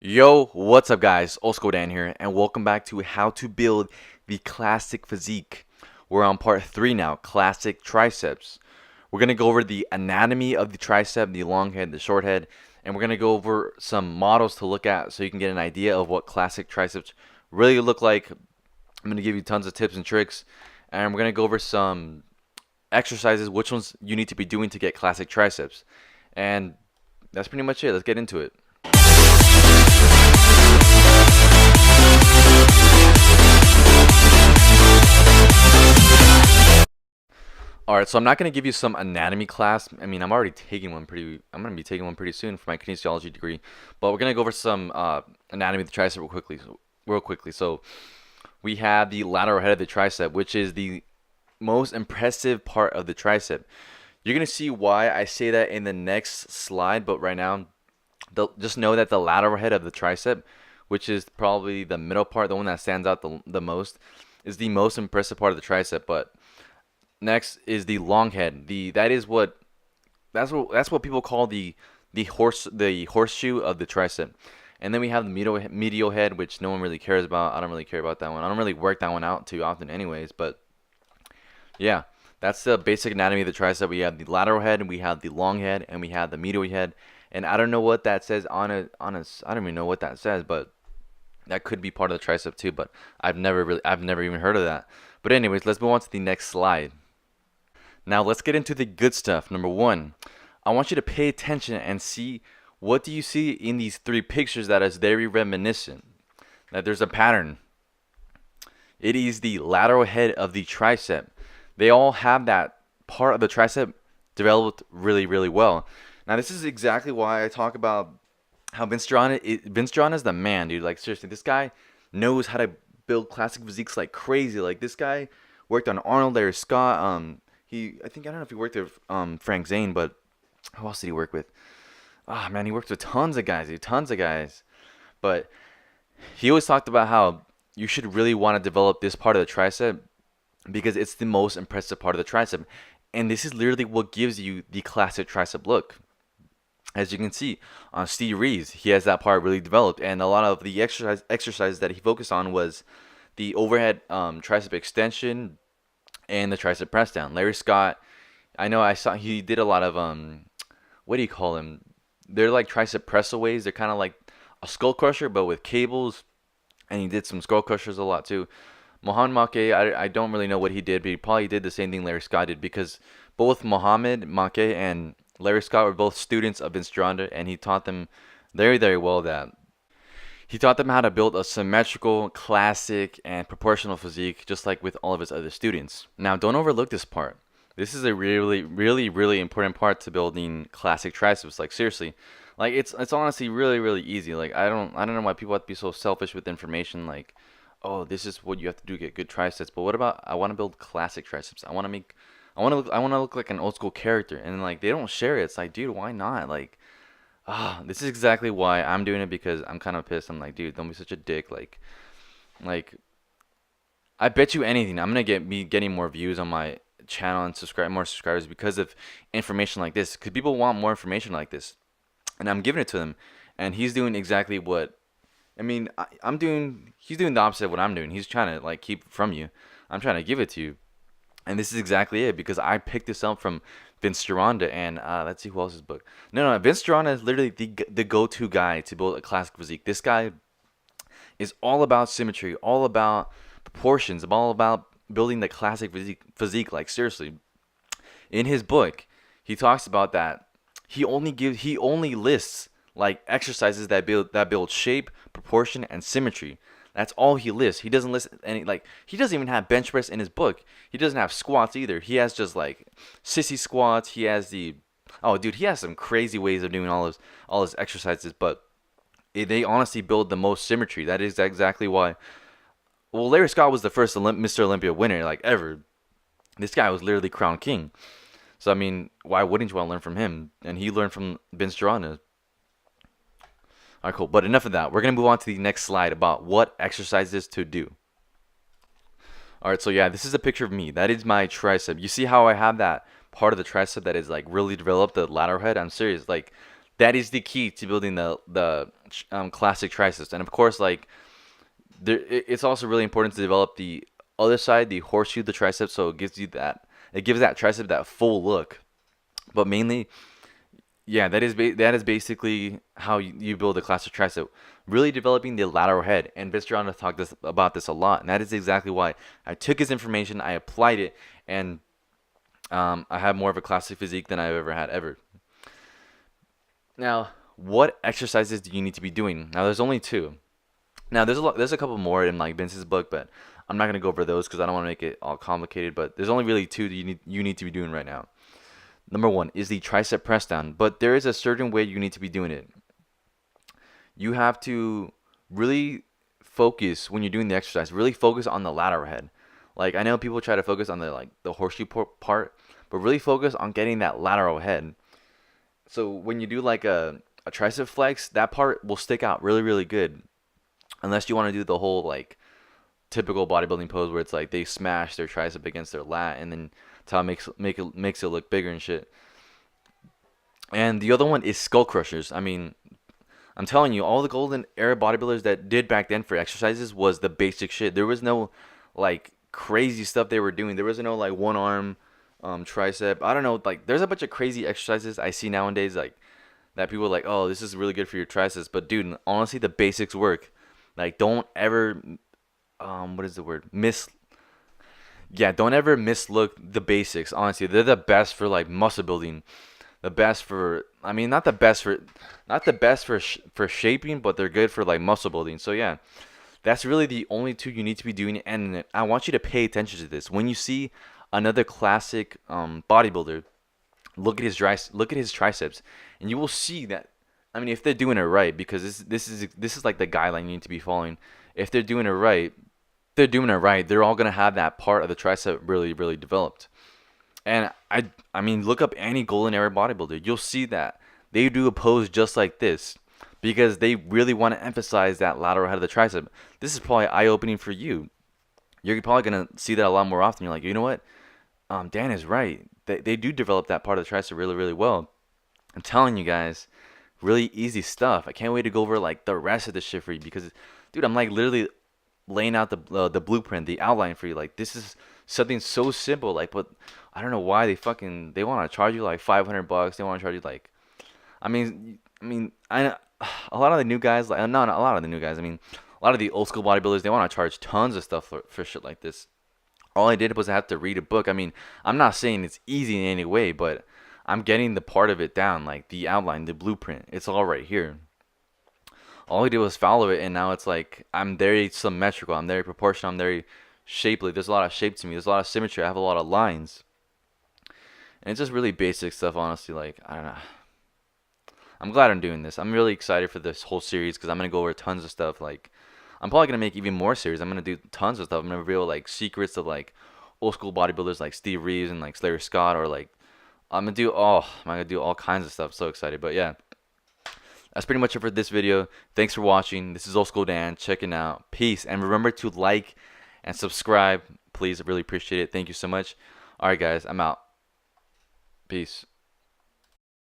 Yo, what's up guys? Osko Dan here, and welcome back to how to build the classic physique. We're on part 3 now, classic triceps. We're going to go over the anatomy of the tricep, the long head, the short head, and we're going to go over some models to look at so you can get an idea of what classic triceps really look like. I'm going to give you tons of tips and tricks, and we're going to go over some exercises, which ones you need to be doing to get classic triceps. And that's pretty much it. Let's get into it. All right, so I'm not going to give you some anatomy class. I mean, I'm going to be taking one pretty soon for my kinesiology degree. But we're going to go over some anatomy of the tricep real quickly. So we have the lateral head of the tricep, which is the most impressive part of the tricep. You're going to see why I say that in the next slide, but right now, just know that the lateral head of the tricep, which is probably the middle part, the one that stands out the most, is the most impressive part of the tricep. But next is the long head. That's what people call the horseshoe of the tricep. And then we have the medial head, which no one really cares about. I don't really care about that one. I don't really work that one out too often anyways, but yeah, that's the basic anatomy of the tricep. We have the lateral head, and we have the long head, and we have the medial head. And I don't know what that says I don't even know what that says, but that could be part of the tricep too, but I've never even heard of that. But anyways, let's move on to the next slide. Now let's get into the good stuff. Number one, I want you to pay attention and see what do you see in these three pictures that is very reminiscent. That there's a pattern. It is the lateral head of the tricep. They all have that part of the tricep developed really, really well. Now this is exactly why I talk about how Vince John is the man, dude. Like seriously, this guy knows how to build classic physiques like crazy. Like this guy worked on Arnold, Larry Scott. I don't know if he worked with Frank Zane, but who else did he work with? Ah, man, he worked with tons of guys, dude, tons of guys. But he always talked about how you should really want to develop this part of the tricep because it's the most impressive part of the tricep, and this is literally what gives you the classic tricep look. As you can see on Steve Reeves, he has that part really developed, and a lot of the exercises that he focused on was the overhead tricep extension and the tricep press down. Larry Scott, I saw he did a lot of what do you call them? They're like tricep press aways. They're kind of like a skull crusher but with cables, and he did some skull crushers a lot too. Mohamed Make, I don't really know what he did, but he probably did the same thing Larry Scott did because both Mohamed Make and Larry Scott were both students of Vince Gironda, and he taught them very, very well that he taught them how to build a symmetrical, classic, and proportional physique, just like with all of his other students. Now, don't overlook this part. This is a really, really, really important part to building classic triceps. Like seriously, like it's honestly really, really easy. Like I don't know why people have to be so selfish with information. Like, oh, this is what you have to do to get good triceps. But what about I want to build classic triceps? I want to look like an old school character, and like they don't share it. It's like, dude, why not? Like, this is exactly why I'm doing it because I'm kind of pissed. I'm like, dude, don't be such a dick. Like, I bet you anything, I'm gonna be getting more views on my channel and more subscribers because of information like this. Because people want more information like this, and I'm giving it to them. And he's doing exactly what, I mean, I'm doing. He's doing the opposite of what I'm doing. He's trying to like keep it from you. I'm trying to give it to you, and this is exactly it because I picked this up from Vince Gironda, and let's see who else's book. No, Vince Gironda is literally the go-to guy to build a classic physique. This guy is all about symmetry, all about proportions, all about building the classic physique. Like seriously, in his book, he talks about that. He only lists like exercises that build shape, proportion, and symmetry. That's all he lists. He doesn't list any like he doesn't even have bench press in his book. He doesn't have squats either. He has just like sissy squats. He has the oh dude, he has some crazy ways of doing all his exercises, but they honestly build the most symmetry. That is exactly why. Well, Larry Scott was the first Mr. Olympia winner like ever. This guy was literally crowned king. So I mean, why wouldn't you want to learn from him? And he learned from Vince Gironda. All right, cool. But enough of that. We're gonna move on to the next slide about what exercises to do. All right, so yeah, this is a picture of me. That is my tricep. You see how I have that part of the tricep that is like really developed, the lateral head? I'm serious. Like That is the key to building the classic triceps. And of course, like it's also really important to develop the other side, the horseshoe, the triceps, so it gives that tricep that full look. But mainly, yeah, that is basically how you build a classic tricep. Really developing the lateral head, and Bistrana talked about this a lot, and that is exactly why I took his information, I applied it, and I have more of a classic physique than I've ever had ever. Now, what exercises do you need to be doing? Now, there's only two. Now, there's a couple more in like Vince's book, but I'm not gonna go over those because I don't want to make it all complicated. But there's only really two that you need to be doing right now. Number one is the tricep press down, but there is a certain way you need to be doing it. You have to really focus when you're doing the exercise. Really focus on the lateral head. Like I know people try to focus on the horseshoe part, but really focus on getting that lateral head. So when you do like a tricep flex, that part will stick out really good. Unless you want to do the whole like typical bodybuilding pose where it's like they smash their tricep against their lat and then that's how it makes it look bigger and shit. And the other one is skull crushers. I mean, I'm telling you, all the golden era bodybuilders that did back then for exercises was the basic shit. There was no like crazy stuff they were doing. There was no like one arm tricep. I don't know, like there's a bunch of crazy exercises I see nowadays like that people are like, "Oh, this is really good for your triceps." But dude, honestly, the basics work. Like don't ever what is the word? Don't ever mislook the basics. Honestly, they're the best for like muscle building. The best for I mean, not the best for shaping, but they're good for like muscle building. So yeah, that's really the only two you need to be doing. And I want you to pay attention to this. When you see another classic bodybuilder, look at his triceps, and you will see that. I mean, if they're doing it right, because this is like the guideline you need to be following. If they're doing it right. They're all gonna have that part of the tricep really developed. And I mean, look up any golden era bodybuilder. You'll see that they do a pose just like this because they really want to emphasize that lateral head of the tricep. This is probably eye opening for you. You're probably gonna see that a lot more often. You're like, you know what? Dan is right. They do develop that part of the tricep really well. I'm telling you guys, really easy stuff. I can't wait to go over like the rest of this shit for you because, dude, I'm like literally laying out the blueprint, the outline for you. Like this is something so simple. Like, but I don't know why they want to charge you like $500. They want to charge you like, I know a lot of the new guys like not a lot of the new guys. I mean, a lot of the old school bodybuilders they want to charge tons of stuff for shit like this. All I did was I had to read a book. I mean, I'm not saying it's easy in any way, but I'm getting the part of it down, like the outline, the blueprint. It's all right here. All I did was follow it, and now it's like I'm very symmetrical. I'm very proportional. I'm very shapely. There's a lot of shape to me. There's a lot of symmetry. I have a lot of lines, and it's just really basic stuff. Honestly, like I don't know. I'm glad I'm doing this. I'm really excited for this whole series because I'm gonna go over tons of stuff. Like I'm probably gonna make even more series. I'm gonna do tons of stuff. I'm gonna reveal like secrets of like old school bodybuilders like Steve Reeves and like Slayer Scott, or like I'm gonna do all kinds of stuff. So excited. But yeah, that's pretty much it for this video. Thanks for watching. This is Old School Dan checking out. Peace, and remember to like and subscribe. Please, I really appreciate it. Thank you so much. All right, guys, I'm out. Peace.